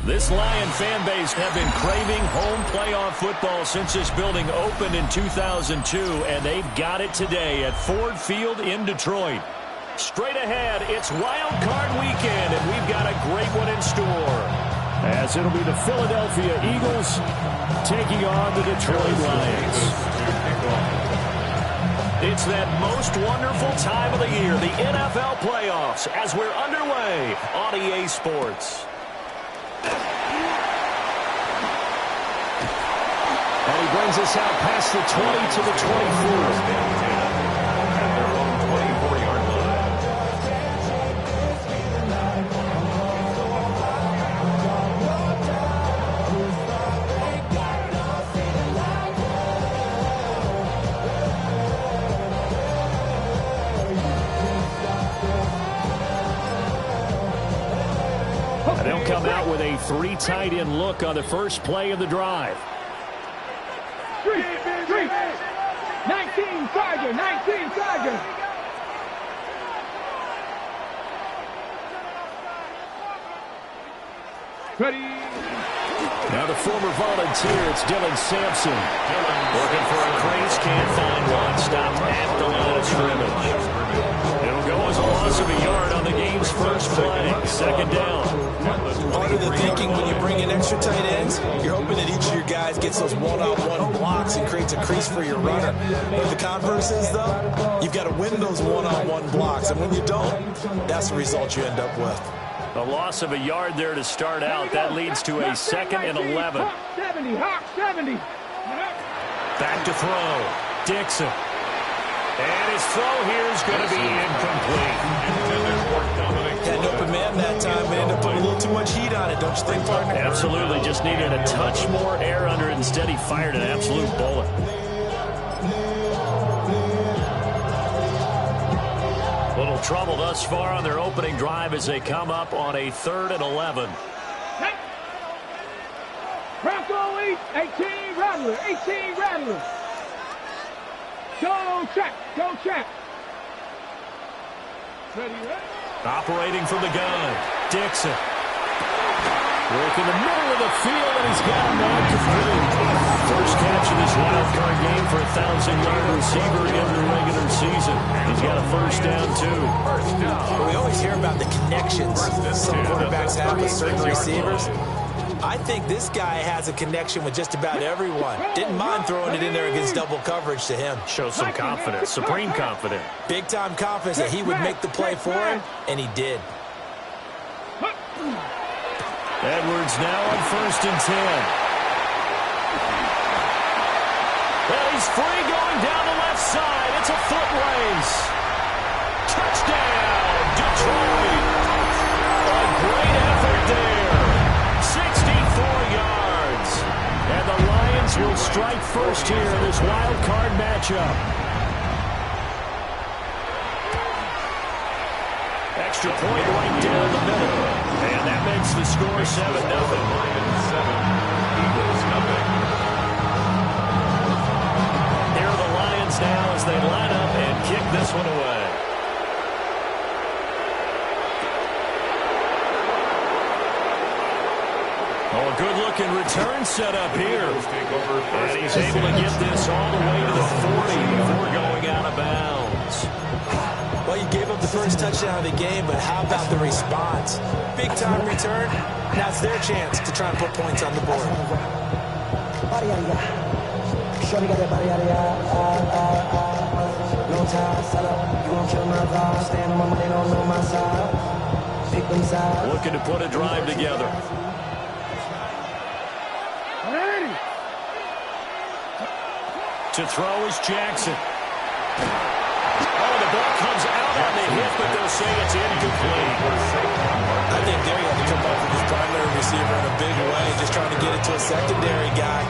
This Lion fan base have been craving home playoff football since this building opened in 2002, and they've got it today at Ford Field in Detroit. Straight ahead, it's Wild Card Weekend, and we've got a great one in store, as it'll be the Philadelphia Eagles taking on the Detroit Lions. It's that most wonderful time of the year, the NFL playoffs, as we're underway on EA Sports. And he brings us out past the 20 to the 24. And they'll come out with a 3 tight end look on the first play of the drive. 3, 19 Tiger, 19 Tiger. Ready. Now the former volunteer, it's Dylan Sampson. Looking for a crease, can't find one. Stopped at the line of scrimmage. It'll go as a loss of a yard on the game's first play. Second down. Part of the thinking when you bring in extra tight ends, you're hoping that each of your guys gets those one-on-one blocks and creates a crease for your runner. But the converse is, though, you've got to win those one-on-one blocks. And when you don't, that's the result you end up with. A loss of a yard there to start out. That leads to a 2nd and 11. Hawk 70, Hawk 70. Back to throw. Dixon. And his throw here is going to be incomplete. Had an open man that time, but ended up putting a little too much heat on it, don't you think, partner? Absolutely. Just needed a touch more air under it. Instead, he fired an absolute bullet. Little trouble thus far on their opening drive as they come up on a 3rd and 11. Bronco 18 Rattler, 18 Rattler. Go check, go check. Ready, ready. Operating from the gun, Dixon. Work in the middle of the field, and he's got a man to 3. First catch of this wild card game for a 1,000-yard receiver in the regular season. He's got a first down, too. Well, we always hear about the connections some quarterbacks have with certain receivers. I think this guy has a connection with just about everyone. Didn't mind throwing it in there against double coverage to him. Shows some confidence, supreme confidence. Big-time confidence that he would make the play for him, and he did. Edwards now on 1st and 10. Well, he's free going down the left side. It's a foot race. Touchdown, Detroit. A great effort there. 64 yards. And the Lions will strike first here in this wild card matchup. Extra point right down the middle. And that makes the score 7-0. Lions 7, Eagles nothing. Here are the Lions now as they line up and kick this one away. Oh, a good-looking return set up here. And he's able to get this all the way to the 40 before going out of bounds. Well, you gave up the first touchdown of the game, but how about the response? Big-time return. Now it's their chance to try and put points on the board. Looking to put a drive together. To throw is Jackson. Oh, the ball comes out on the hit, but they'll say it's incomplete. I think there you have to come up with his primary receiver in a big way, just trying to get it to a secondary guy,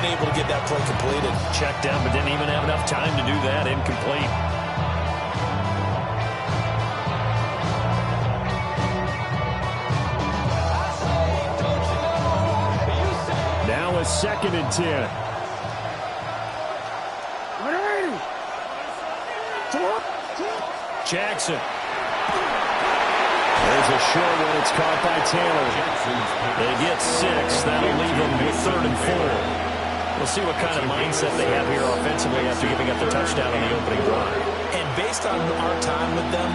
unable to get that play completed. Checked down, but didn't even have enough time to do that. Incomplete. Now a 2nd and 10. Jackson. There's a short one. It's caught by Taylor. They get 6. That'll leave them with 3rd and 4. We'll see what kind of mindset they have here offensively after giving up the touchdown on the opening drive. And based on our time with them,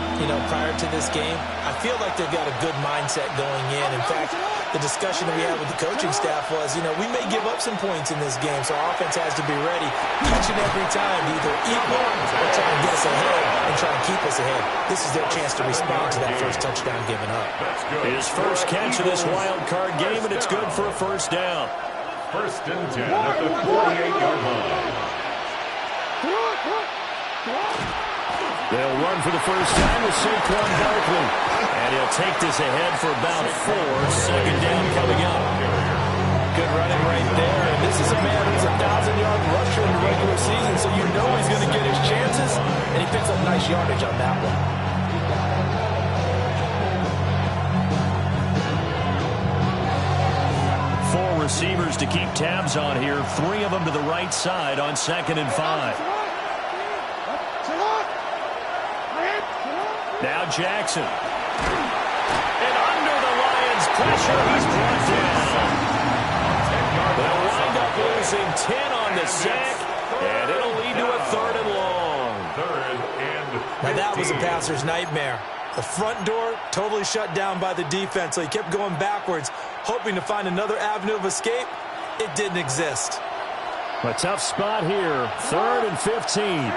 prior to this game, I feel like they've got a good mindset going in. In fact, the discussion that we had with the coaching staff was, we may give up some points in this game, so our offense has to be ready each and every time to either equal or try and get us ahead and try and keep us ahead. This is their chance to respond to that first touchdown given up. His first catch of this wild card game, and it's good for a first down. 1st and 10 at the 48-yard line. They'll run for the first time with Saquon Barkley. And he'll take this ahead for about 4. 2nd down coming up. Good running right there. And this is a man who's a 1,000-yard rusher in the regular season, so you know he's going to get his chances. And he picks up nice yardage on that one. Receivers to keep tabs on here. 3 of them to the right side on 2nd and 5. Now Jackson. And under the Lions' pressure, he's brought down. They'll wind up losing 10 on the sack, and it'll lead to a 3rd and long. 3rd and 15. Now that was a passer's nightmare. The front door totally shut down by the defense, so he kept going backwards, hoping to find another avenue of escape. It didn't exist. A tough spot here. 3rd and 15.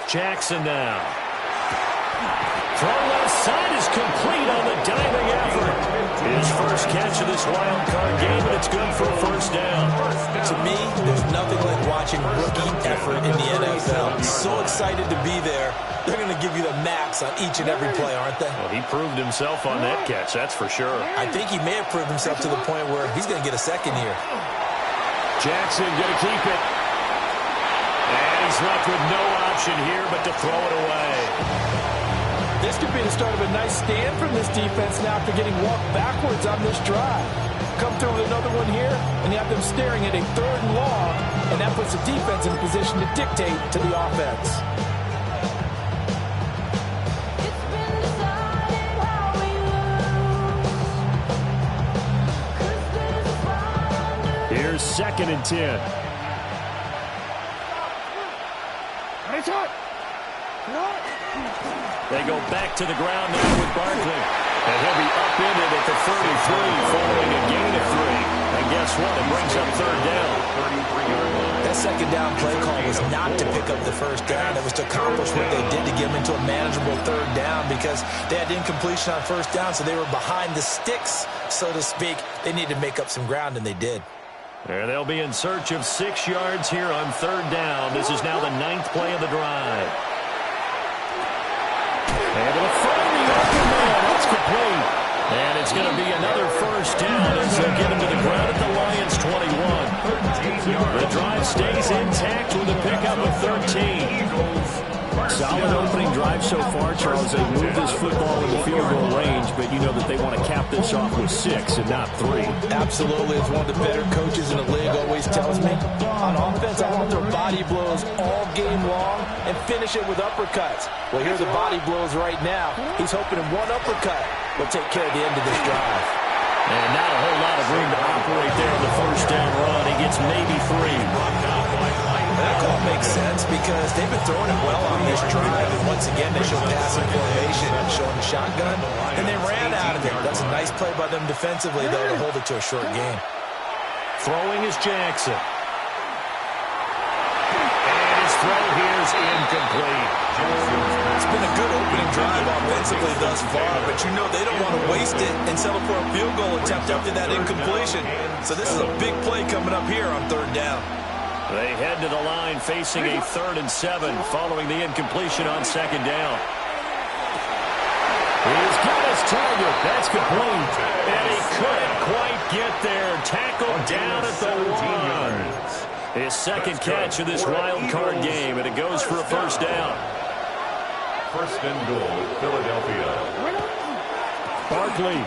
Jackson now. Throw left side is complete on the diving effort. His first catch of this wild card game, and it's good for a first down. To me, there's nothing like watching rookie effort in the NFL. So excited to be there. They're going to give you the max on each and every play, aren't they? Well, he proved himself on that catch, that's for sure. I think he may have proved himself to the point where he's going to get a second here. Jackson going to keep it. And he's left with no option here but to throw it away. This could be the start of a nice stand from this defense now after getting walked backwards on this drive. Come through with another one here, and you have them staring at a 3rd and long, and that puts the defense in a position to dictate to the offense. Here's 2nd and 10. They go back to the ground now with Barkley. And he'll be upended at the 33 following a gain of 3. And guess what? It brings up 3rd down. That 2nd down play call was not to pick up the first down. It was to accomplish what they did to get them into a manageable 3rd down because they had incompletion on 1st down, so they were behind the sticks, so to speak. They needed to make up some ground, and they did. And they'll be in search of 6 yards here on 3rd down. This is now the 9th play of the drive. And to the front of the open man. That's complete. And it's going to be another first down as they'll get him to the ground at the Lions 21. The drive stays intact with a pickup of 13. Solid opening drive so far, Charles. They moved this football in the field goal range, but you know that they want to cap this off with 6 and not 3. Absolutely. As one of the better coaches in the league always tells me, on offense, I want their body blows all game long and finish it with uppercuts. Well, here's the body blows right now. He's hoping in one uppercut will take care of the end of this drive. And not a whole lot of room to operate there on the first down run. He gets maybe 3. That call makes sense because they've been throwing it well on this drive. And once again, they showed passing formation and showing the shotgun. And they ran out of it. That's a nice play by them defensively, though, to hold it to a short game. Throwing is Jackson. And his throw here is incomplete. It's been a good opening drive offensively thus far, but you know they don't want to waste it and settle for a field goal attempt after that incompletion. So this is a big play coming up here on 3rd down. They head to the line facing a 3rd and 7 following the incompletion on 2nd down. He's got his target. That's complete. And he couldn't quite get there. Tackled down at the 1. His 2nd catch of this wild card game, and it goes for a first down. 1st and goal, Philadelphia. Barkley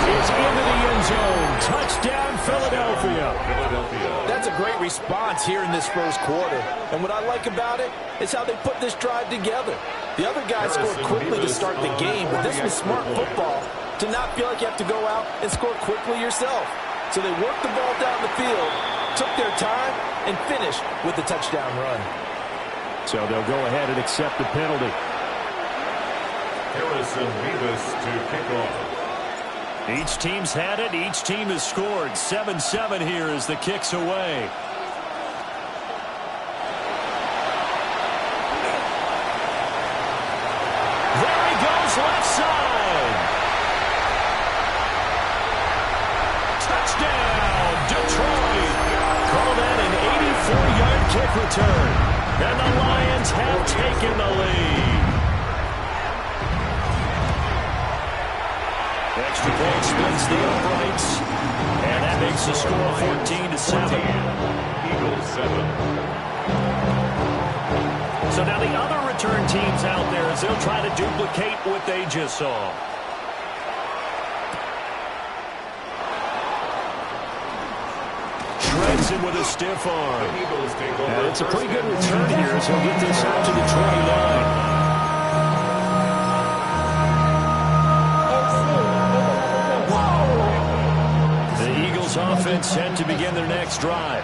is into the end zone. Touchdown, Philadelphia. That's a great response here in this first quarter. And what I like about it is how they put this drive together. The other guys scored quickly to start the game, but this was smart football to not feel like you have to go out and score quickly yourself. So they worked the ball down the field, took their time, and finished with the touchdown run. So they'll go ahead and accept the penalty. Harrison Davis to kick off. Each team's had it. Each team has scored. 7-7 here as the kick's away. There he goes, left side. Touchdown, Detroit. Call that an 84-yard kick return. And the Lions have taken the lead. Extra point splits the uprights. And that makes the score 14-7. Eagles 7. So now the other return teams out there as they'll try to duplicate what they just saw. Shreds him with a stiff arm. The Eagles take over. And it's a pretty good return here as he'll get this out to the 29. Offense set to begin their next drive.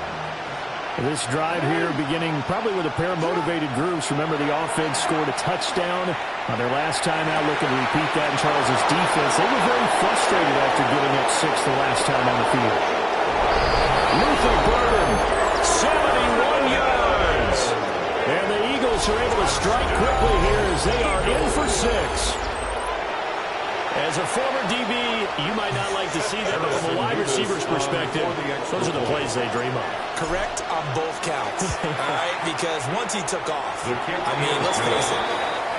This drive here beginning probably with a pair of motivated groups. Remember, the offense scored a touchdown on their last time out, looking to repeat that in Charles's defense. They were very frustrated after giving up 6 the last time on the field. Luther Burden, 71 yards. And the Eagles are able to strike quickly here as they are in for 6. As a former DB, you might not like to see that, but from a wide receiver's perspective, those are the plays they dream of. Correct on both counts, all right? Because once he took off, I mean, let's face it,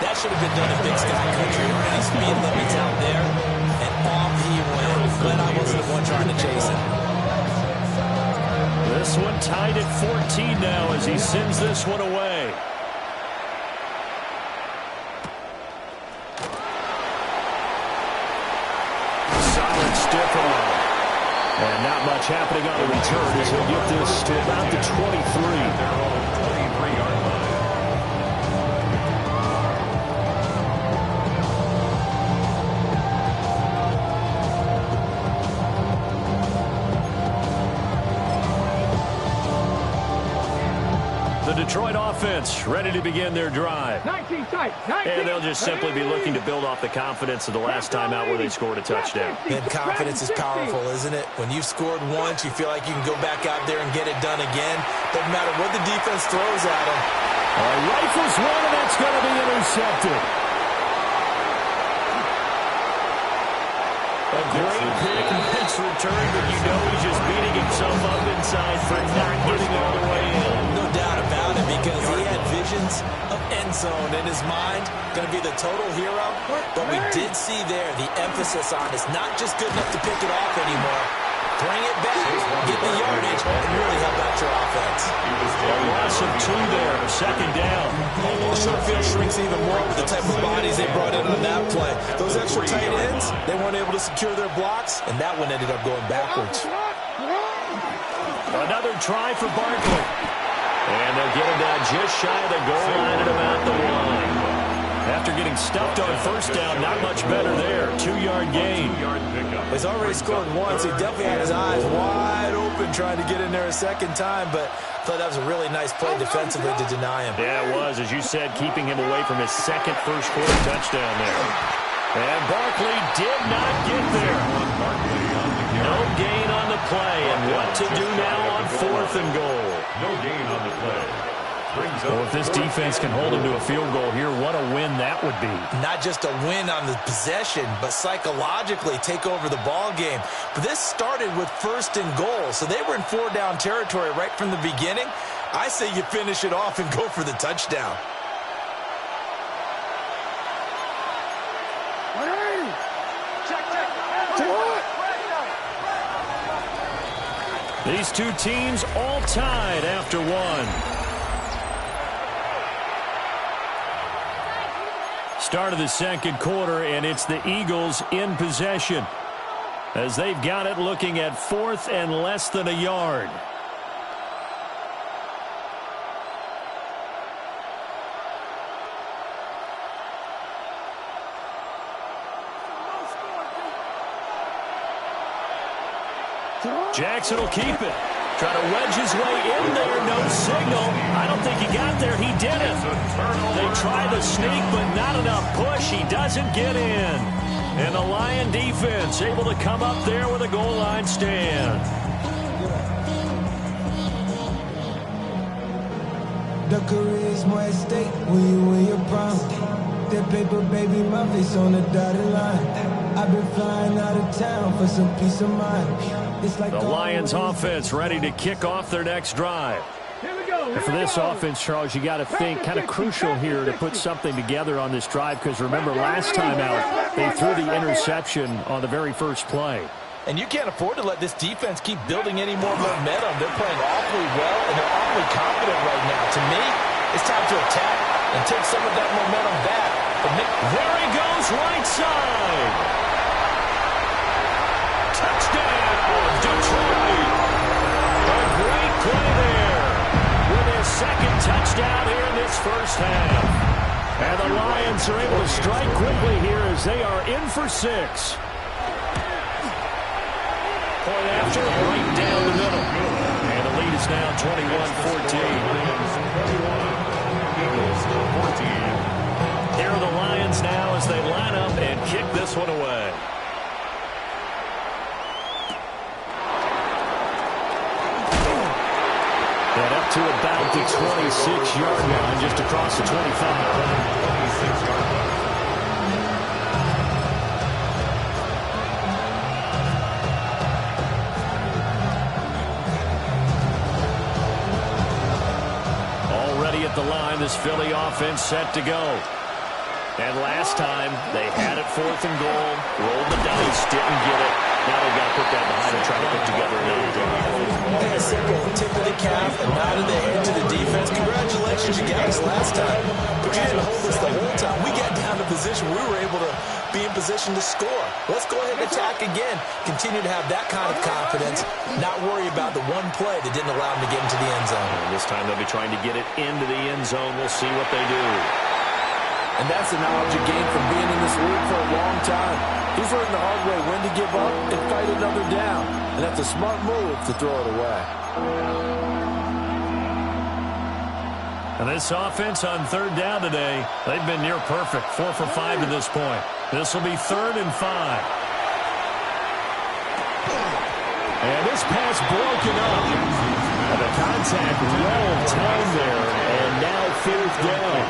that should have been done in Big Sky Country. There aren't any speed limits out there, and off he went. Glad I wasn't the one trying to chase him. This one tied at 14 now as he sends this one away. Stiff arm. And not much happening on the return as he'll get this to about the 23. They're all 23-yard line. The Detroit offense ready to begin their drive. 19 tight. 19. And they'll just simply be looking to build off the confidence of the last time out where they scored a touchdown. And confidence is powerful, isn't it? When you've scored once, you feel like you can go back out there and get it done again. Doesn't matter what the defense throws at them. Rifles one, and that's going to be intercepted. A great pick, nice return, but you know he's just beating himself up inside for not getting all the way in. No doubt about it, because he had visions of end zone in his mind. Going to be the total hero. But we did see there the emphasis on it's not just good enough to pick it off anymore. Bring it back, get the yardage, and really help out your offense. A loss of 2 there, second down. The short field shrinks even more with the type of bodies they brought in on that play. Those extra tight ends, they weren't able to secure their blocks, and that one ended up going backwards. Another try for Barkley. And they'll get him down just shy of the goal line at about the 1. After getting stuffed on first down, not much better there. 2-yard gain. He's already scored once. He definitely had his eyes wide open trying to get in there a second time, but I thought that was a really nice play defensively to deny him. Yeah, it was, as you said, keeping him away from his second first-quarter touchdown there. And Barkley did not get there. No gain on the play, and what to do now on 4th and goal. No gain on the play. Well, if this defense can hold him to a field goal here, what a win that would be. Not just a win on the possession, but psychologically take over the ball game. But this started with 1st and goal, so they were in 4-down territory right from the beginning. I say you finish it off and go for the touchdown. These two teams all tied after 1. Start of the second quarter, and it's the Eagles in possession as they've got it looking at 4th and less than a yard. Jackson will keep it. Try to wedge his way in there. No signal. I don't think he got there. He didn't. They try the sneak, but not enough push. He doesn't get in. And the Lion defense able to come up there with a goal line stand. The career's more at stake when you win your prime. That paper, baby, my face on the dotted line. I've been flying out of town for some peace of mind. It's like the Lions offense ready to kick off their next drive. Here we go. And for this offense, Charles, you got to think kind of crucial here to put something together on this drive, because remember last time out they threw the interception on the very first play. And you can't afford to let this defense keep building any more momentum. They're playing awfully well, and they're awfully confident right now. To me, it's time to attack and take some of that momentum back. There he goes, right side. Touchdown, Detroit. A great play there with his second touchdown here in this first half. And the Lions are able to strike quickly here as they are in for 6. Point after, right down the middle. And the lead is now 21-14. Here are the Lions now as they line up and kick this one away. And up to about the 26-yard line, just across the 25. 26-yard line. Already at the line, this Philly offense set to go. And last time, they had it 4th and goal, rolled the dice, didn't get it. Now they've got to put that behind and try to put together another drive. Hey, a simple tip of the cap and nod of the head to the defense. Congratulations, you got us last time. But you didn't hold us the whole time. We got down to position. We were able to be in position to score. Let's go ahead and attack again. Continue to have that kind of confidence. Not worry about the one play that didn't allow them to get into the end zone. And this time they'll be trying to get it into the end zone. We'll see what they do. And that's the knowledge you gain from being in this league for a long time. He's learned the hard way when to give up and fight another down. And that's a smart move to throw it away. And this offense on 3rd down today, they've been near perfect. 4 for 5 to this point. This will be 3rd and 5. And this pass broken up. And the contact well timed there. And now 4th down.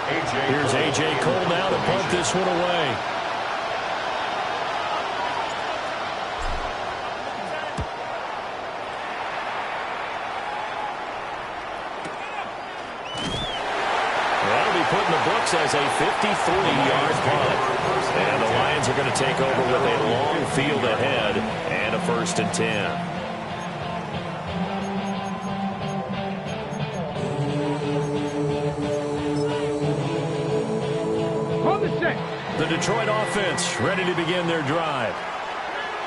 Here's A.J. Cole now to punt this one away. That'll be put in the books as a 53-yard punt. And the Lions are going to take over with a long field ahead and a 1st and 10. The Detroit offense ready to begin their drive.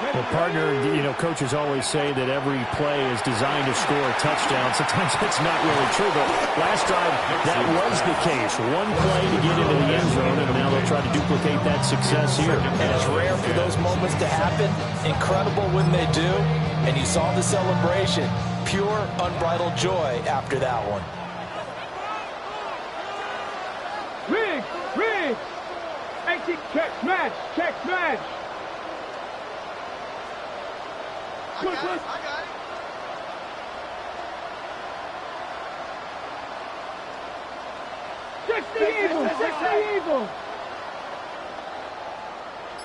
Well, partner, you know, coaches always say that every play is designed to score a touchdown. Sometimes that's not really true, but last drive, that was the case. One play to get into the end zone, and now they'll try to duplicate that success here. And it's rare for those moments to happen. Incredible when they do. And you saw the celebration. Pure, unbridled joy after that one. Riggs! Riggs! 18, check, smash! Check, smash! I got it. Six the evil! Six the evil!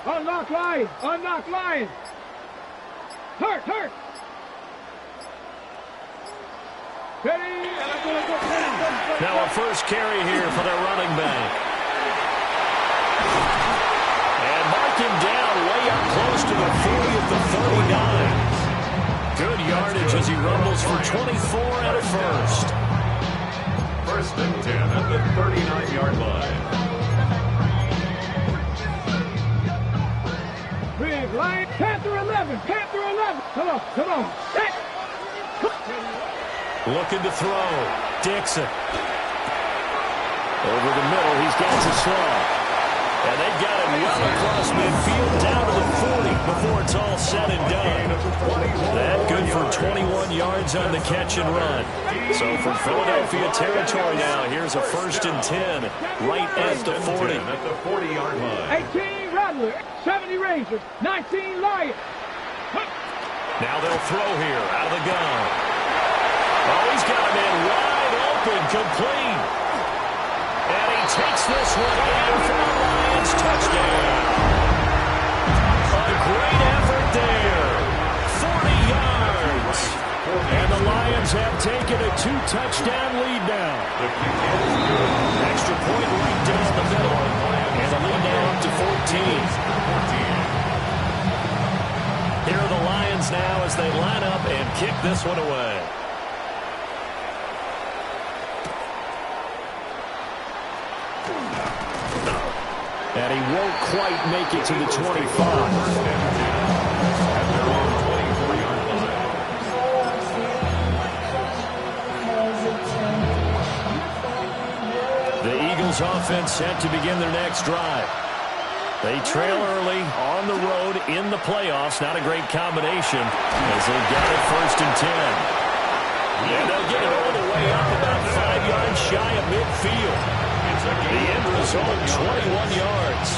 Unlock Lion! Unlock Lion! Hurt! Hurt! Now a first carry here for their running back. And mark him down way up close to the 40 at the 39. Good yardage as he rumbles for 24 and a first. 1st and 10 at the 39-yard line. Big Lion! Panther 11! Panther 11! Come on! Come on! Hey. Looking to throw. Dixon. Over the middle, he's got to slow. And they've got him well across midfield down to the 40 before it's all said and done. That good for 21 yards on the catch and run. So from Philadelphia territory now, here's a 1st and 10 right at the 40. At the 40-yard line. 18 Rattler, 70 Rangers, 19 Lions. Now they'll throw here out of the gun. Oh, he's got a man wide open, complete. And he takes this one in for the Lions touchdown. A great effort there. 40 yards. And the Lions have taken a 2-touchdown lead now. Extra point right down the middle. And the lead now up to 14. Here are the Lions now as they line up and kick this one away. And he won't quite make it to the 25. The Eagles offense set to begin their next drive. They trail early on the road in the playoffs. Not a great combination as they've got it 1st and 10. And they'll get it all the way up about 5 yards shy of midfield. The end result, 21 yards.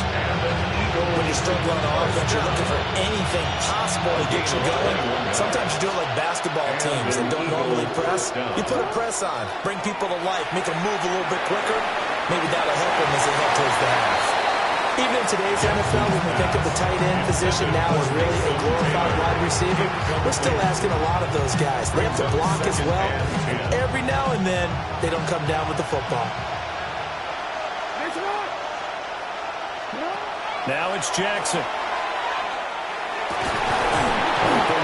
When you struggle on offense, you're looking for anything possible to get you going. Sometimes you do it like basketball teams that don't normally press. You put a press on, bring people to life, make them move a little bit quicker. Maybe that'll help them as they head towards the half. Even in today's NFL, when we think of the tight end position now as really a glorified wide receiver, we're still asking a lot of those guys. They have to block as well. And every now and then, they don't come down with the football. Now it's Jackson. The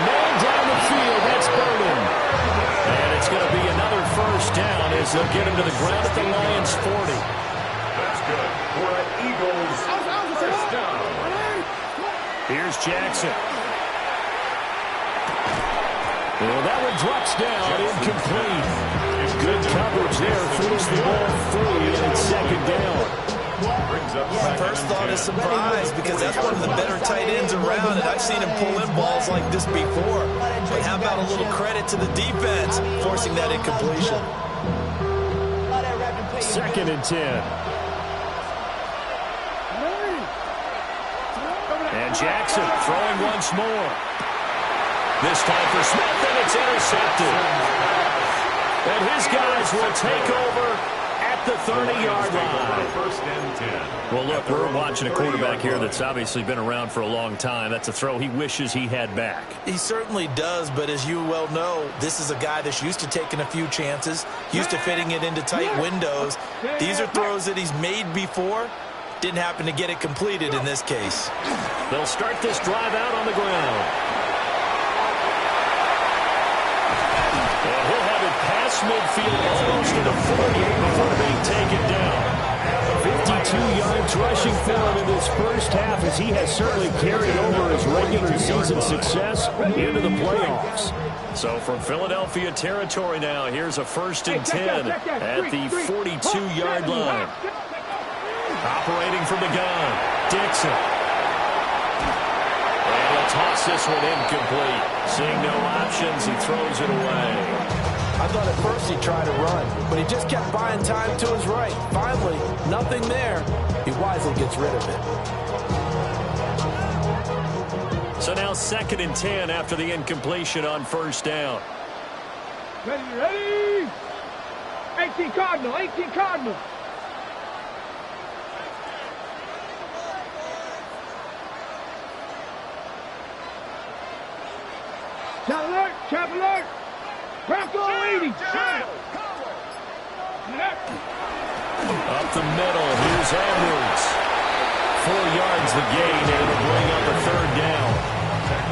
man down the field, that's Burden. And it's going to be another 1st down as they'll get him to the ground at the Lions 40. That's good for an Eagles 1st down. Here's Jackson. Well, that one drops down, incomplete. Good coverage there, forced the ball free, and it's 2nd down. First thought is surprise because that's one of the better tight ends around, and I've seen him pull in balls like this before. But how about a little credit to the defense forcing that incompletion? 2nd and 10. And Jackson throwing once more. This time for Smith, and it's intercepted. And his guys will take over at the 30-yard line. 1st and 10. Well, look, we're watching a quarterback here that's obviously been around for a long time. That's a throw he wishes he had back. He certainly does, but as you well know, this is a guy that's used to taking a few chances, used to fitting it into tight windows. These are throws that he's made before. Didn't happen to get it completed in this case. They'll start this drive out on the ground. And he'll have it past midfield, almost to the 40 before being taken down. 52 yards rushing for him in this 1st half as he has certainly carried over his regular season success into the playoffs. So from Philadelphia territory now, here's a 1st and 10 at the 42-yard line. Operating from the gun, Dixon. And he'll toss this one incomplete. Seeing no options, he throws it away. I thought at first he tried to run, but he just kept buying time to his right. Finally, nothing there. He wisely gets rid of it. So now 2nd and 10 after the incompletion on 1st down. Ready? 18 Cardinal, 18 Cardinal. Chap alert, chap alert. Bronco 80. Up the middle, here's Edwards. 4 yards the gain, and it'll bring up a 3rd down.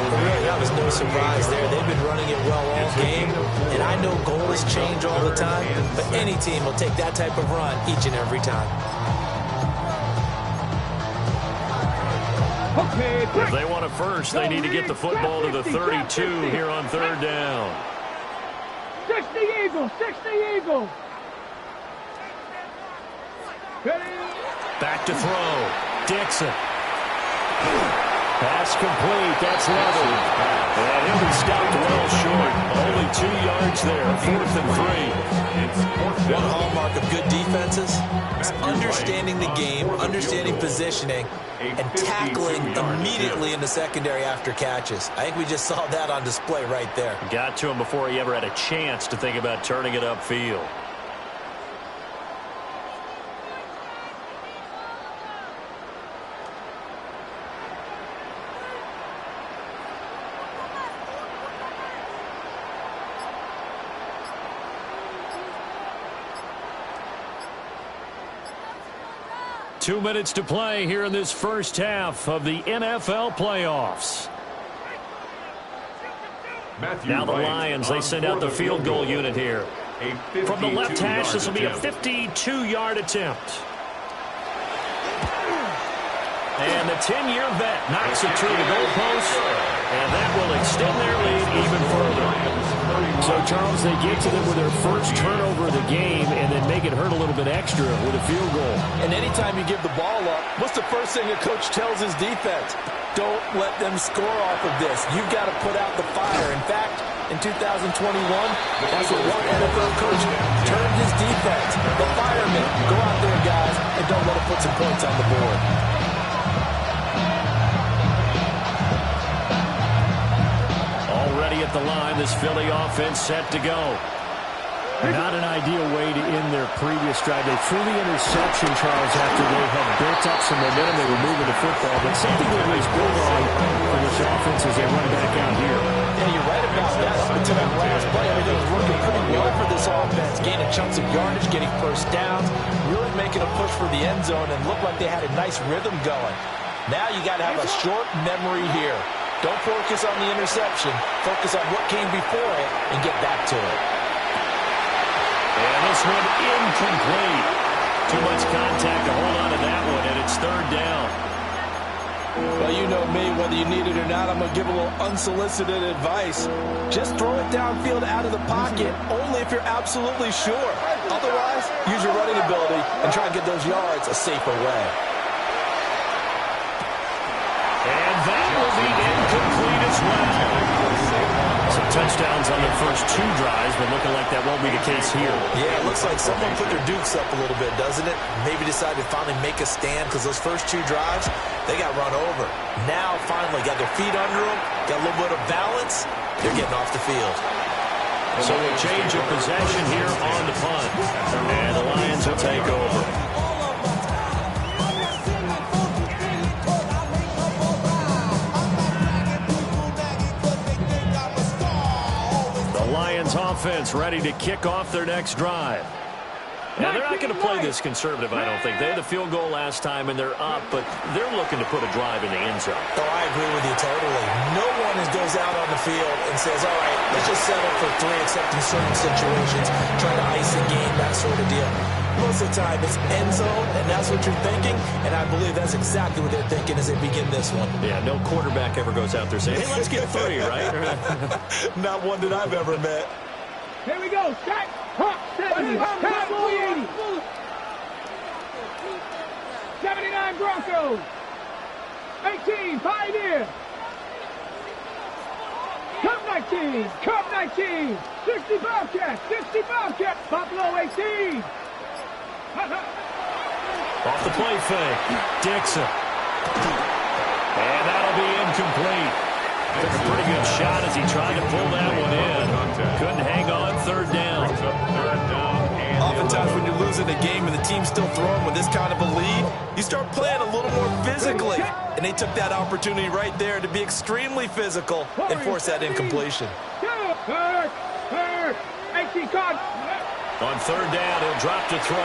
Well, really, that was no surprise there. They've been running it well all game, and I know goals change all the time, but any team will take that type of run each and every time. Okay, If they want a first, they need to get the football to the 32 here on 3rd down. 60 Eagles, 60 Eagles. Ready? Back to throw. Dixon. Pass complete. That's level. And he'll be stopped well short. Only 2 yards there. 4th and 3. One hallmark of good defenses is understanding the game, understanding positioning, and tackling immediately in the secondary after catches. I think we just saw that on display right there. Got to him before he ever had a chance to think about turning it upfield. Two minutes to play here in this first half of the NFL playoffs. Now the Lions, they send out the field goal unit here. From the left hash, this will be a 52-yard attempt. And the 10-year vet knocks it through the goalpost, and that will extend their lead even further. So, Charles, they get to them with their first turnover of the game and then make it hurt a little bit extra with a field goal. And anytime you give the ball up, what's the first thing a coach tells his defense? Don't let them score off of this. You've got to put out the fire. In fact, in 2021, that's what one NFL coach turned his defense. The firemen, go out there, guys, and don't let them put some points on the board. Already at the line, this Philly offense set to go. Not an ideal way to end their previous drive. They threw the interception, Charles, after they had built up some momentum. They were moving the football, but something that was built on for this offense as they run back out here. Yeah, you're right about that. Up until that last play, everything was working pretty well for this offense. Gaining chunks of yardage, getting first downs, really making a push for the end zone, and looked like they had a nice rhythm going. Now you got to have a short memory here. Don't focus on the interception. Focus on what came before it and get back to it. And this one incomplete. Too much contact to hold on to that one, and it's 3rd down. Well, you know me, whether you need it or not, I'm going to give a little unsolicited advice. Just throw it downfield out of the pocket, only if you're absolutely sure. Otherwise, use your running ability and try and get those yards a safer way. And that will be incomplete as well. Some touchdowns on their first 2 drives, but looking like that won't be the case here. Yeah, it looks like someone put their dukes up a little bit, doesn't it? Maybe decided to finally make a stand because those first 2 drives, they got run over. Now, finally, got their feet under them, got a little bit of balance. They're getting off the field. So a change of possession here on the punt. And the Lions will take over. Lions offense ready to kick off their next drive. Now, they're not going to play this conservative, I don't think. They had the field goal last time, and they're up, but they're looking to put a drive in the end zone. Oh, I agree with you totally. No one goes out on the field and says, all right, let's just settle for 3, except in certain situations, trying to ice a game, that sort of deal. Most of the time, it's end zone, and that's what you're thinking, and I believe that's exactly what they're thinking as they begin this one. Yeah, no quarterback ever goes out there saying, hey, let's get 3, right? Not one that I've ever met. Here we go. Stack. Hop. 70. Cowboys. 79 Broncos. 18 Pioneer. Cup 19. Cup 19. 60 Bobcats. 60 Bobcats. Buffalo 18. Off the play fake. Dixon. And that'll be incomplete. Took a pretty good shot as he tried to pull that one in. Couldn't hang on. 3rd down. Oftentimes when you're losing a game and the team's still throwing with this kind of a lead, you start playing a little more physically. And they took that opportunity right there to be extremely physical and force that incompletion. Third. 18 caught. On 3rd down, he'll drop to throw.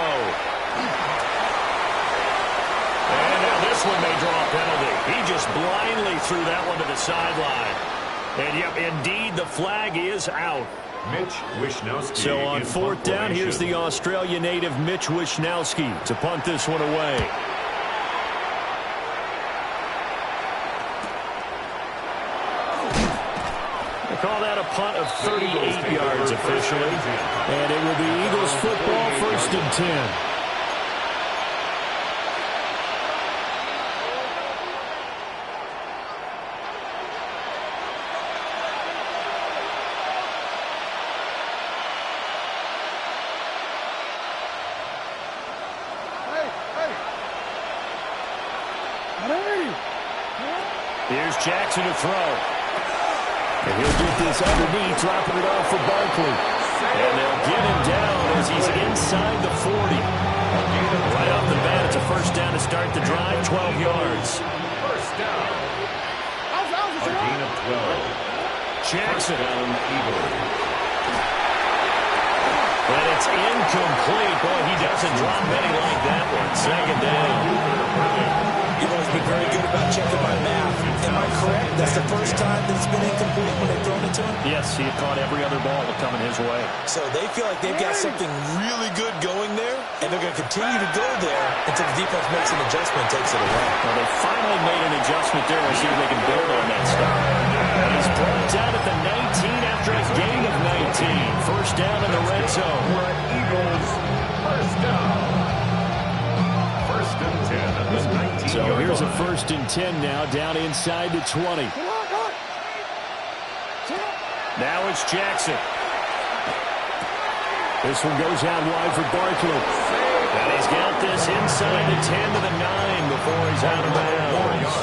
And now this one may draw a penalty. He just blindly threw that one to the sideline. And, yep, indeed, the flag is out. Mitch Wishnowsky. So on 4th down, here's the Australia native Mitch Wishnowsky to punt this one away. They call that a punt of 38 yards officially. And it will be Eagles football, 1st and 10. Here's Jackson to throw. And he'll get this underneath, dropping it off for Barkley. And they'll get him down as he's inside the 40. Right off the bat, it's a first down to start the drive, 12 yards. First down. A gain of 12. Jackson. Down, Eagles. And it's incomplete. Boy, he doesn't drop many like that one. Second down. You've always been very good about checking my math. Am I correct? That's the first time that it's been incomplete when they've thrown it to him? Yes, he had caught every other ball coming his way. So they feel like they've got something really good going there, and they're going to continue to go there until the defense makes an adjustment and takes it away. Well, they finally made an adjustment there and see if they can build on that stuff. And he's brought down at the 19 after a gain of 19. First down in the red zone. For Eagles, first down. First and 10 at the 19. So here's a first and 10 now, down inside the 20. Now it's Jackson. This one goes out wide for Barkley. And he's got this inside the 10 to the 9 before he's out of bounds.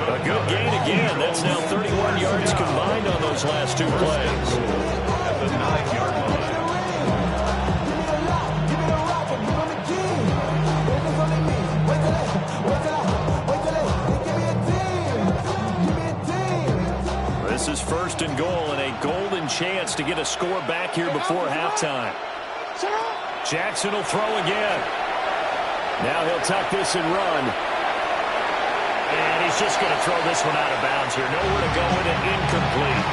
A good gain again. That's now 31 yards combined on those last two plays. At the 9-yard line. This is first and goal and a golden chance to get a score back here before halftime. Jackson will throw again. Now he'll tuck this and run. And he's just going to throw this one out of bounds here. Nowhere to go with it. Incomplete.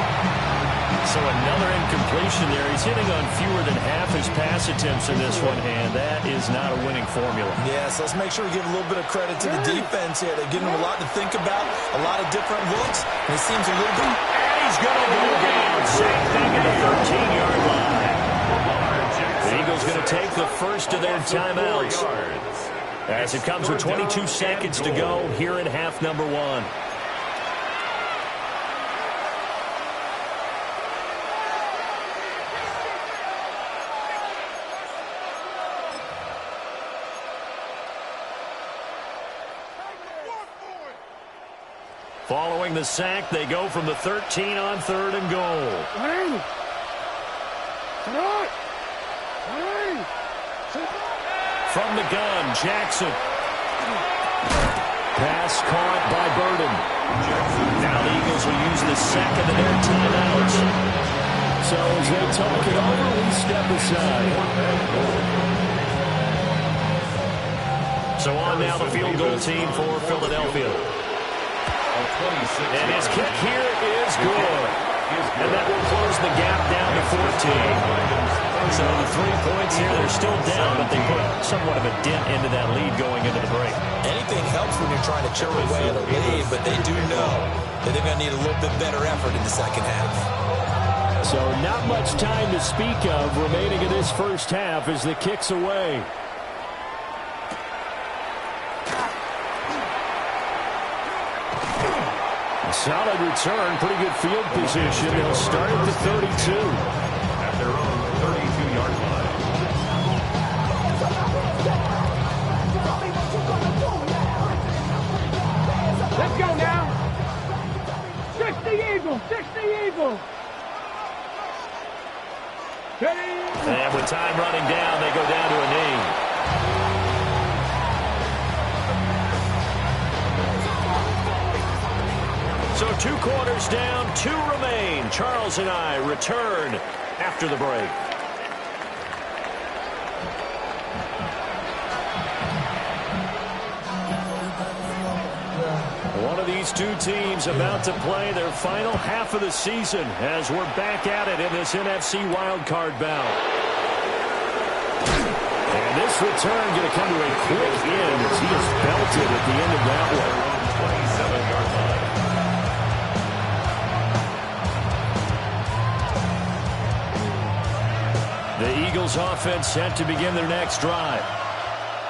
So another incompletion there. He's hitting on fewer than half his pass attempts in this one, and that is not a winning formula. Yes, let's make sure we give a little bit of credit to the defense here. They're giving him a lot to think about, a lot of different looks, and it seems a little bit... And he's going to go down. Same thing at the 13-yard line. The Eagles going to take the first of their timeouts as it comes with 22 seconds to go here in half number one. Following the sack, they go from the 13 on third and goal. From the gun, Jackson. Pass caught by Burden. Now the Eagles will use the second of their timeouts. So as they talk it over, we step aside. So on now the field goal team for Philadelphia. And his kick here is good. And that will close the gap down to 14. So the 3 points here, they're still down, but they put somewhat of a dent into that lead going into the break. Anything helps when you're trying to chip away at a lead, but they do know that they're going to need a little bit better effort in the second half. So not much time to speak of remaining in this first half as the kick's away. Solid return, pretty good field position. They'll start at the 32. At their own 32-yard line. Let's go now. 60 Eagles, 60 Eagles. And with time running down, they go down to a knee. So 2 quarters down, 2 remain. Charles and I return after the break. One of these two teams about to play their final half of the season as we're back at it in this NFC wildcard bout. And this return going to come to a quick end as he is belted at the end of that one. 27-yard line. The Eagles offense set to begin their next drive.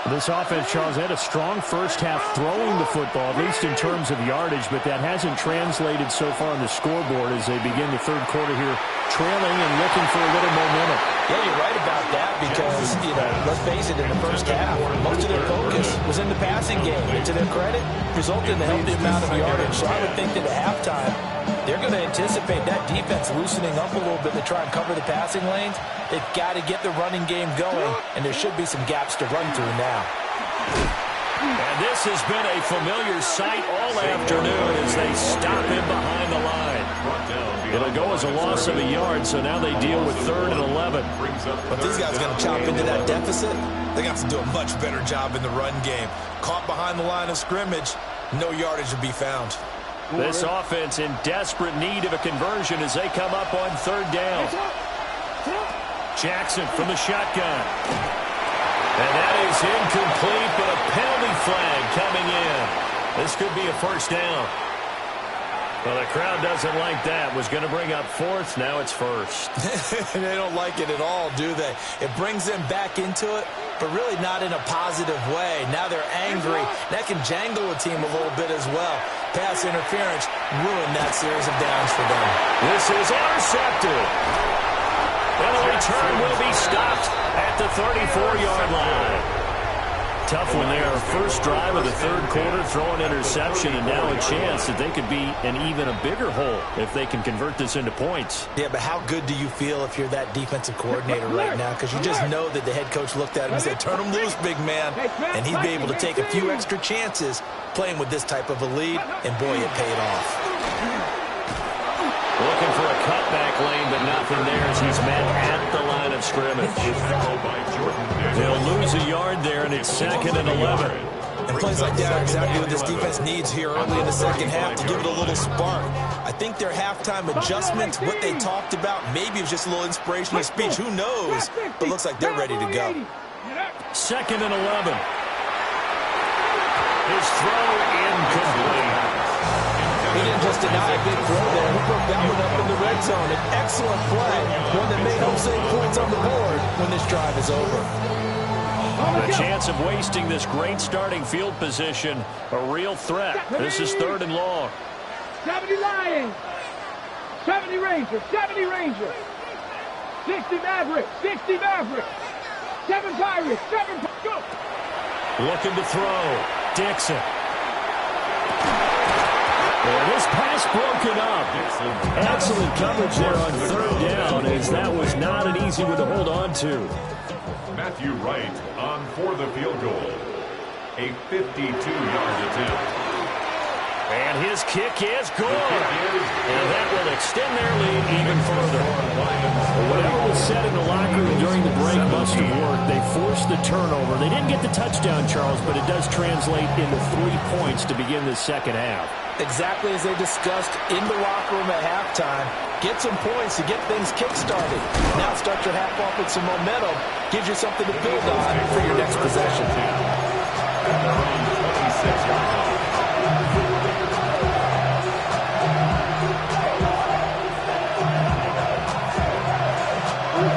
This offense, Charles, had a strong first half throwing the football, at least in terms of yardage, but that hasn't translated so far on the scoreboard as they begin the third quarter here, trailing and looking for a little momentum. Yeah, you're right about that because, let's face it, in the first half, most of their focus was in the passing game. And to their credit, resulted in a healthy amount of yardage. So I would think that at halftime, they're going to anticipate that defense loosening up a little bit to try and cover the passing lanes. They've got to get the running game going, and there should be some gaps to run through now. And this has been a familiar sight all afternoon as they stop him behind the line. It'll go as a loss of a yard, so now they deal with 3rd and 11. But these guys are going to chop into that deficit. They got to do a much better job in the run game. Caught behind the line of scrimmage, no yardage to be found. This offense in desperate need of a conversion as they come up on 3rd down. Jackson from the shotgun. And that is incomplete, but a penalty flag coming in. This could be a first down. Well, the crowd doesn't like that. Was going to bring up 4th. Now it's 1st. They don't like it at all, do they? It brings them back into it, but really not in a positive way. Now they're angry. That can jangle a team a little bit as well. Pass interference ruined that series of downs for them. This is intercepted. And the return will be stopped at the 34-yard line. Tough one there. First drive of the third quarter, throw an interception, and now a chance that they could be in even a bigger hole if they can convert this into points. Yeah, but how good do you feel if you're that defensive coordinator right now? Because you just know that the head coach looked at him and said, turn him loose, big man. And he'd be able to take a few extra chances playing with this type of a lead, and boy, it paid off. Looking for a cutback lane, but nothing there as he's met at the line of scrimmage. They'll lose a yard there, and it's 2nd and 11. And plays like that are exactly what this defense needs here early in the second half to give it a little spark. I think their halftime adjustment, what they talked about, maybe it was just a little inspirational speech. Who knows? But looks like they're ready to go. 2nd and 11. His throw incomplete. He didn't just deny a big throw there. He broke that one up in the red zone. An excellent play. One that made them save points on the board when this drive is over. The chance of wasting this great starting field position, a real threat. This is 3rd and long. 70 Lions. 70 Rangers. 70 Rangers. 60 Mavericks. 60 Mavericks. 7 Pirates. 7 Pirates. Go. Looking to throw. Dixon. And this pass broken up. Excellent coverage there on 3rd down, as that was not an easy one to hold on to. Matthew Wright on for the field goal. A 52-yard attempt. And his kick is good. And that will extend their lead even further. Whatever was said in the locker room during the break must have worked. They forced the turnover. They didn't get the touchdown, Charles, but it does translate into 3 points to begin the second half. Exactly as they discussed in the locker room at halftime. Get some points to get things kick-started. Now start your half off with some momentum. Gives you something to build on for your next possession.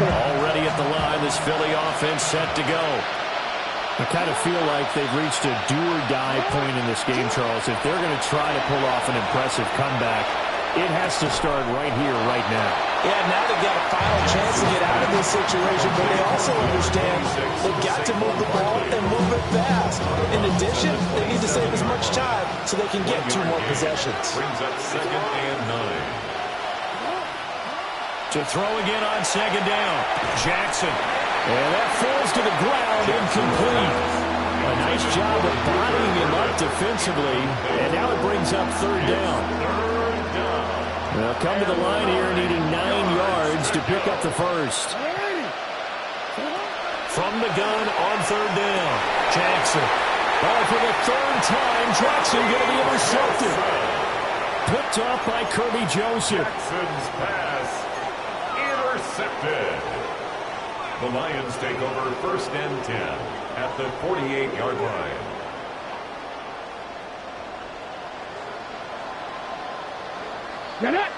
Already at the line, this Philly offense set to go. I kind of feel like they've reached a do-or-die point in this game, Charles. If they're going to try to pull off an impressive comeback, it has to start right here, right now. Yeah, now they've got a final chance to get out of this situation, but they also understand they've got to move the ball and move it fast. In addition, they need to save as much time so they can get 2 more possessions. Brings up 2nd and 9. To throw again on 2nd down. Jackson. And that falls to the ground, incomplete. A nice job of bodying him up defensively. And now it brings up 3rd down. They'll come to the line here needing 9 yards to pick up the first. From the gun on 3rd down. Jackson. Oh, for the 3rd time, Jackson going to be intercepted. Picked off by Kirby Joseph. Jackson's pass intercepted. The Lions take over 1st and 10 at the 48-yard line. Get it.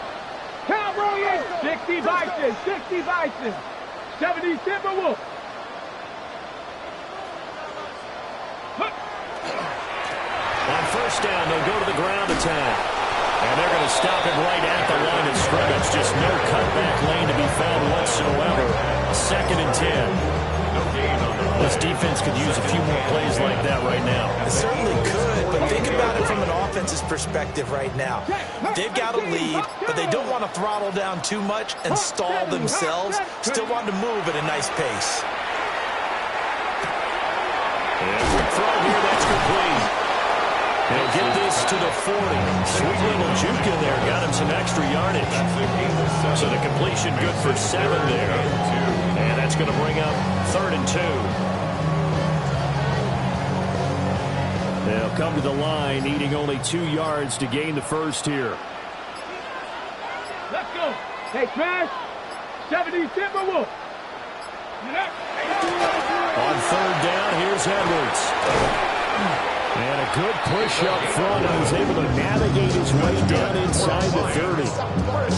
Cowboys. 60 Bison. 60 Bison. 70 Timberwolves. attack. And they're going to stop him right at the line of scrimmage. Just no cutback lane to be found whatsoever. 2nd and 10. This defense could use a few more plays like that right now. It certainly could, but think about it from an offense's perspective right now. They've got a lead, but they don't want to throttle down too much and stall themselves. Still want to move at a nice pace. And quick throw here, that's complete. He'll get this to the 40. Sweet little juke in there. Got him some extra yardage. So the completion good for 7 there. And that's going to bring up 3rd and 2. They'll come to the line, needing only 2 yards to gain the first here. Let's go. Hey, smash. 70 Timberwolves. On 3rd down, here's Edwards. And a good push up front, and he's able to navigate his way down inside the 30.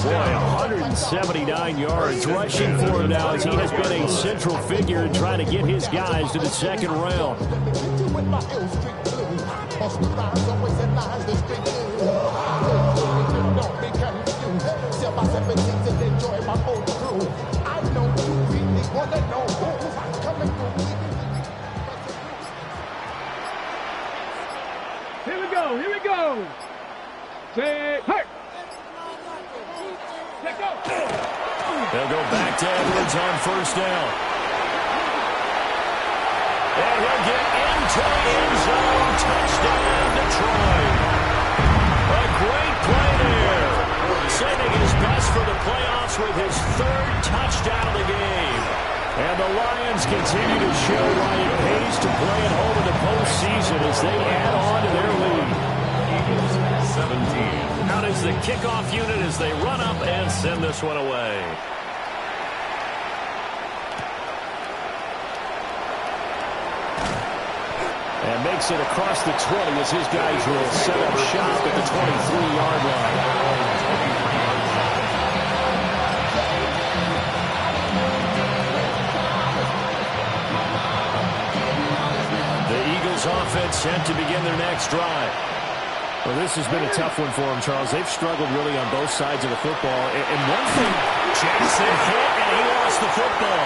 Boy, 179 yards rushing for him now, as he has been a central figure in trying to get his guys to the 2nd round. Here we go. Say, hey. Let's go. They'll go back to Edwards on 1st down. And he'll get into the end zone. Touchdown, Detroit. A great play there. Saving his best for the playoffs with his 3rd touchdown of the game. And the Lions continue to show why it pays to play at home in the postseason as they add on to their lead. 17. Out is the kickoff unit as they run up and send this one away. And makes it across the 20 as his guys will set up shop at the 23-yard line. Offense set to begin their next drive. Well, this has been a tough one for them, Charles. They've struggled really on both sides of the football. And one thing, Jackson hit, and he lost the football.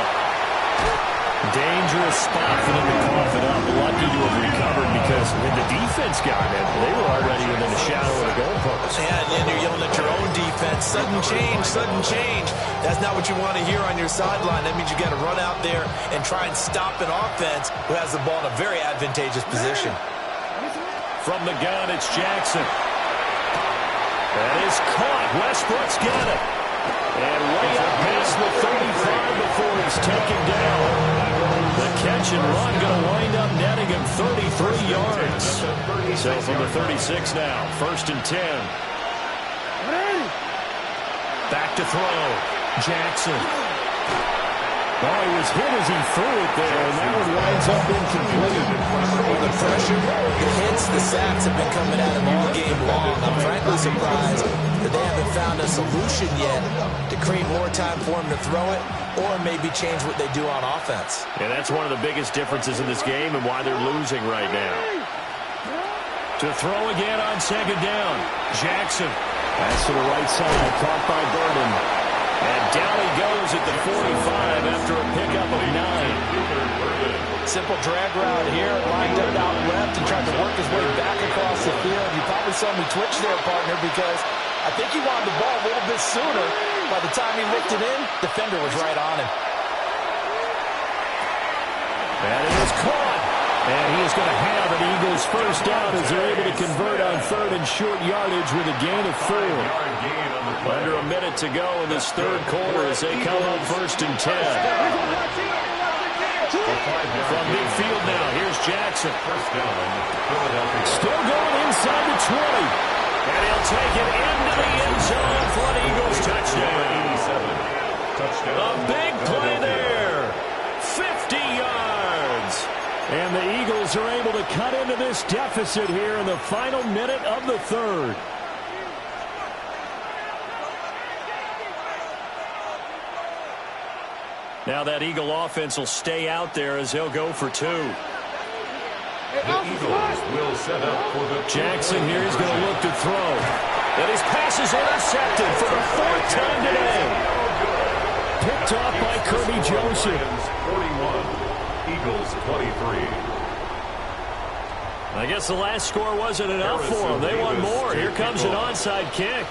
Dangerous spot for them to cough it up. Lucky to have recovered because when the defense got it, they were already within the shadow of the goalpost. Yeah, and you're yelling at your own defense. Sudden change, sudden change. That's not what you want to hear on your sideline. That means you got to run out there and try and stop an offense who has the ball in a very advantageous position. From the gun, it's Jackson. That is caught. Westbrook's got it. And way up past the 35 before he's taken down. The catch and run going to wind up netting him 33 yards. So from the 36 now, 1st and 10. Back to throw. Jackson. Oh, he was hit as he threw it there, and that one winds up incomplete. The pressure, the hits, the sacks have been coming at him all game long. I'm frankly surprised that they haven't found a solution yet to create more time for him to throw it or maybe change what they do on offense. And that's one of the biggest differences in this game and why they're losing right now. To throw again on 2nd down. Jackson. Pass to the right side, caught by Burden. And down he goes at the 45 after a pickup of 9. Simple drag route here, lined up out left and tried to work his way back across the field. You probably saw me twitch there, partner, because I think he wanted the ball a little bit sooner. By the time he looked it in, defender was right on him. And it is caught. And he is going to have an Eagles first down as they're able to convert on 3rd and short yardage with a gain of 4. Under a minute to go in this 3rd quarter as they come up 1st and 10. From midfield now, here's Jackson. Still going inside the 20. And he'll take it into the end zone for an Eagles touchdown. A big play there. 50 yards. And the Eagles are able to cut into this deficit here in the final minute of the 3rd. Now that Eagle offense will stay out there as they'll go for 2. The Eagles will set up for the Jackson here is going to look to throw. And his pass is intercepted for the fourth time today. Picked off by Kirby Joseph. 41, Eagles 23. I guess the last score wasn't enough for them. They want more. Here comes an onside kick.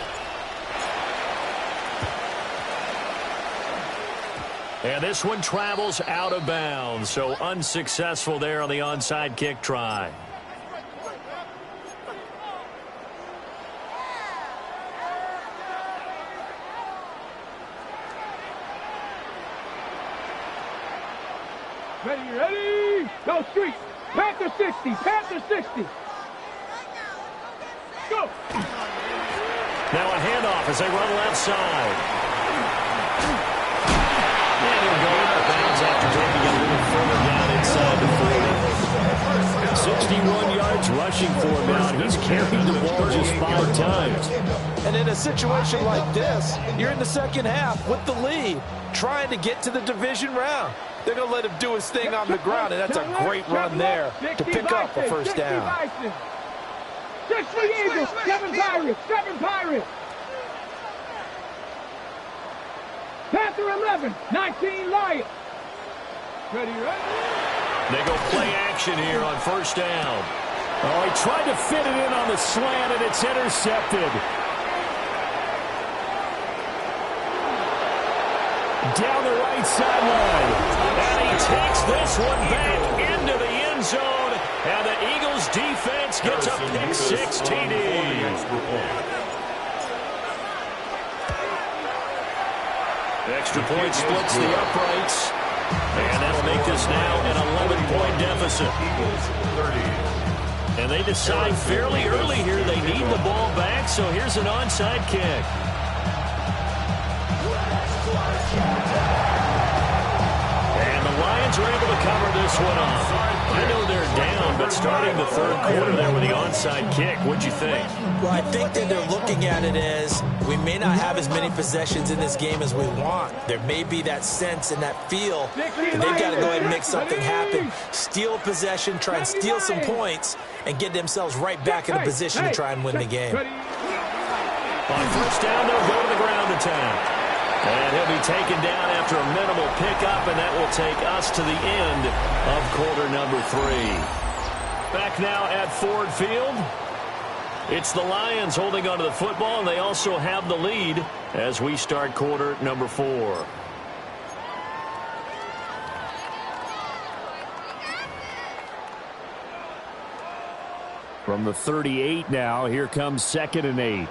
And this one travels out of bounds. So unsuccessful there on the onside kick try. Ready, go street. Panther 60, Panther 60. Go. Now a handoff as they run left side. And he'll go out of bounds after taking it a little further down inside the 40. 61 yards rushing for him now. He's carried the ball just 5 times. And in a situation like this, you're in the second half with the lead, trying to get to the division round. They're going to let him do his thing on the ground, and that's a great run there to pick up a first down. 6 for the Eagles, 7 Pirates, 7 Pirates. Panther 11, 19 Lions. Ready. They go play action here on first down. Oh, he tried to fit it in on the slant, and it's intercepted. Down the right sideline. And he takes this one back into the end zone. And the Eagles defense gets a pick 6 TD. Extra point splits the uprights. And that'll make this now an 11-point deficit. And they decide fairly early here they need the ball back, so here's an onside kick. And the Lions are able to cover this one off. I know they're down, but starting the third quarter there with the onside kick, what'd you think? Well, I think that they're looking at it as we may not have as many possessions in this game as we want. There may be that sense and that feel, but they've got to go ahead and make something happen. Steal a possession, try and steal some points, and get themselves right back in a position to try and win the game. On first down, they'll go to the ground attack. And he'll be taken down after a minimal pickup, and that will take us to the end of quarter number 3. Back now at Ford Field. It's the Lions holding onto the football, and they also have the lead as we start quarter number 4. From the 38 now, here comes 2nd and 8.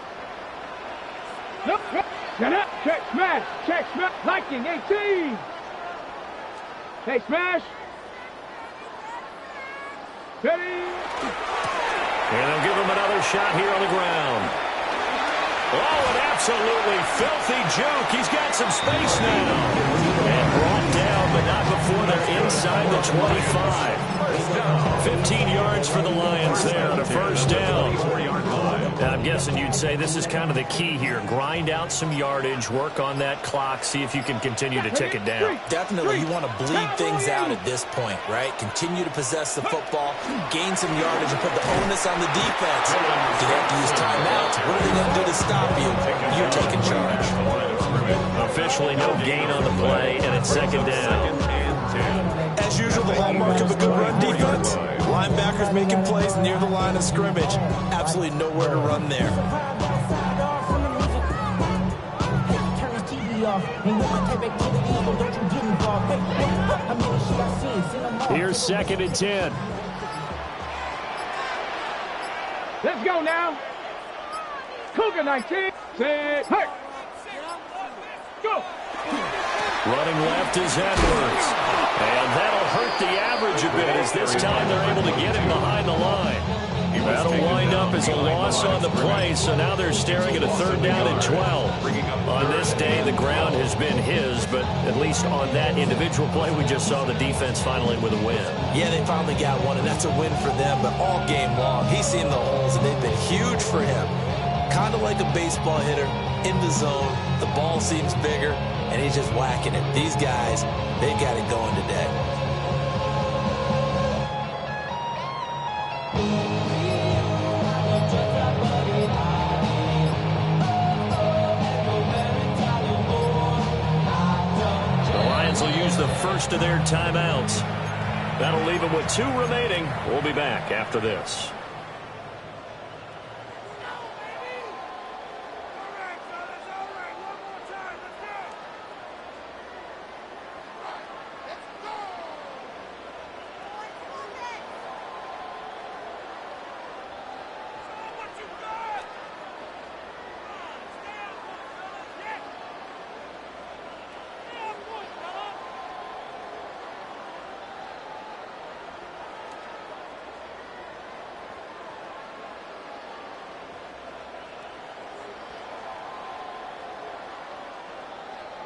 Nope. Check smash, Viking 18. Hey, smash. Ready. And they'll give him another shot here on the ground. Oh, an absolutely filthy juke. He's got some space now. And brought down, but not before they're inside the 25. 15 yards for the Lions there on a first down. Now, I'm guessing you'd say this is kind of the key here. Grind out some yardage, work on that clock, see if you can continue to tick it down. Definitely, you want to bleed things out at this point, right? Continue to possess the football, gain some yardage, and put the onus on the defense. Do they have to use timeouts? What are they going to do to stop you? You're taking charge. Officially no gain on the play, and it's 2nd down. As usual, the hallmark of a good run defense, linebackers making plays near the line of scrimmage. Absolutely nowhere to run there. Here's 2nd and 10. Let's go now. Cougar 19. Set. Hey. Go. Running left is Edwards. And that'll hurt the average a bit as this time they're able to get him behind the line. That'll wind up as a loss on the play, so now they're staring at a 3rd down and 12. On this day, the ground has been his, but at least on that individual play, we just saw the defense finally with a win. Yeah, they finally got one, and that's a win for them, but all game long, he's seen the holes, and they've been huge for him. Kind of like a baseball hitter, in the zone, the ball seems bigger, and he's just whacking it. These guys, they got it going today. will use the first of their timeouts. That'll leave them with 2 remaining. We'll be back after this.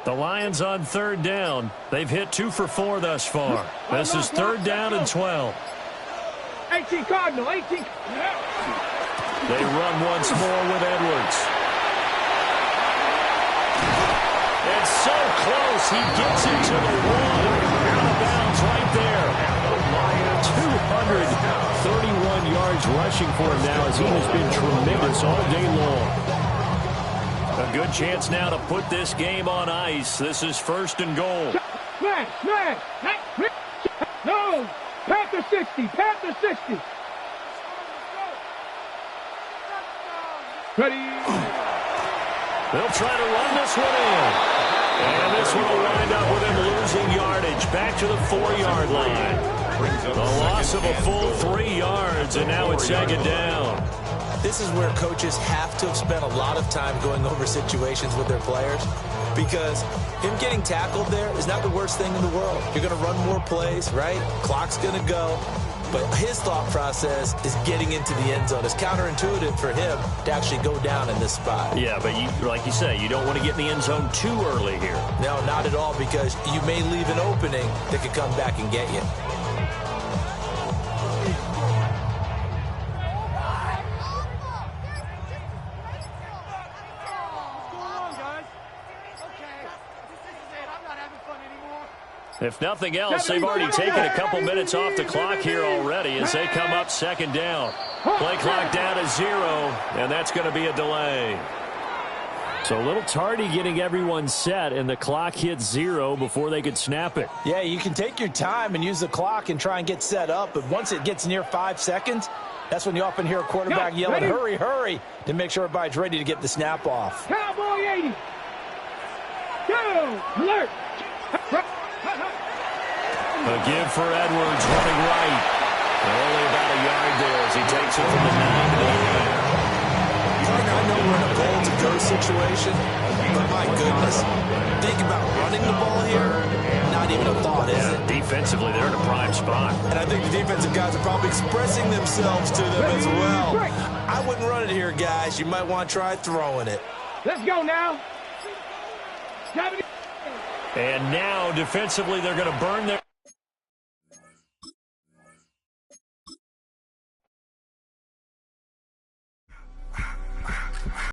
The Lions on 3rd down. They've hit 2 for 4 thus far. This is 3rd down and 12. 18 Cardinal, 18. They run once more with Edwards. It's so close. He gets it to the 1. Out of bounds right there. 231 yards rushing for him now as he has been tremendous all day long. A good chance now to put this game on ice. This is 1st and goal. Smash, smash. No. Panther 60, Panther 60. Ready. They'll try to run this one in. And this one will wind up with him losing yardage. Back to the 4-yard line. The loss of a full 3 yards, and now it's 2nd down. This is where coaches have to have spent a lot of time going over situations with their players, because him getting tackled there is not the worst thing in the world. You're going to run more plays, right? Clock's going to go. But his thought process is getting into the end zone. It's counterintuitive for him to actually go down in this spot. Yeah, but like you say, you don't want to get in the end zone too early here. No, not at all, because you may leave an opening that could come back and get you. If nothing else, they've already taken a couple minutes off the clock here already as they come up 2nd down. Play clock down to 0, and that's going to be a delay. So a little tardy getting everyone set, and the clock hits 0 before they could snap it. Yeah, you can take your time and use the clock and try and get set up, but once it gets near 5 seconds, that's when you often hear a quarterback yelling, hurry, hurry, to make sure everybody's ready to get the snap off. Cowboy 80. Go. Alert. A give for Edwards running right. Only about a yard there as he takes it from the 9 to the 8. Partner, I know we're in a goal-to-go situation, but my goodness, think about running the ball here. Not even a thought, is it? Defensively, they're in a prime spot. And I think the defensive guys are probably expressing themselves to them as well. I wouldn't run it here, guys. You might want to try throwing it. Let's go now. 70. And now, defensively, they're going to burn their...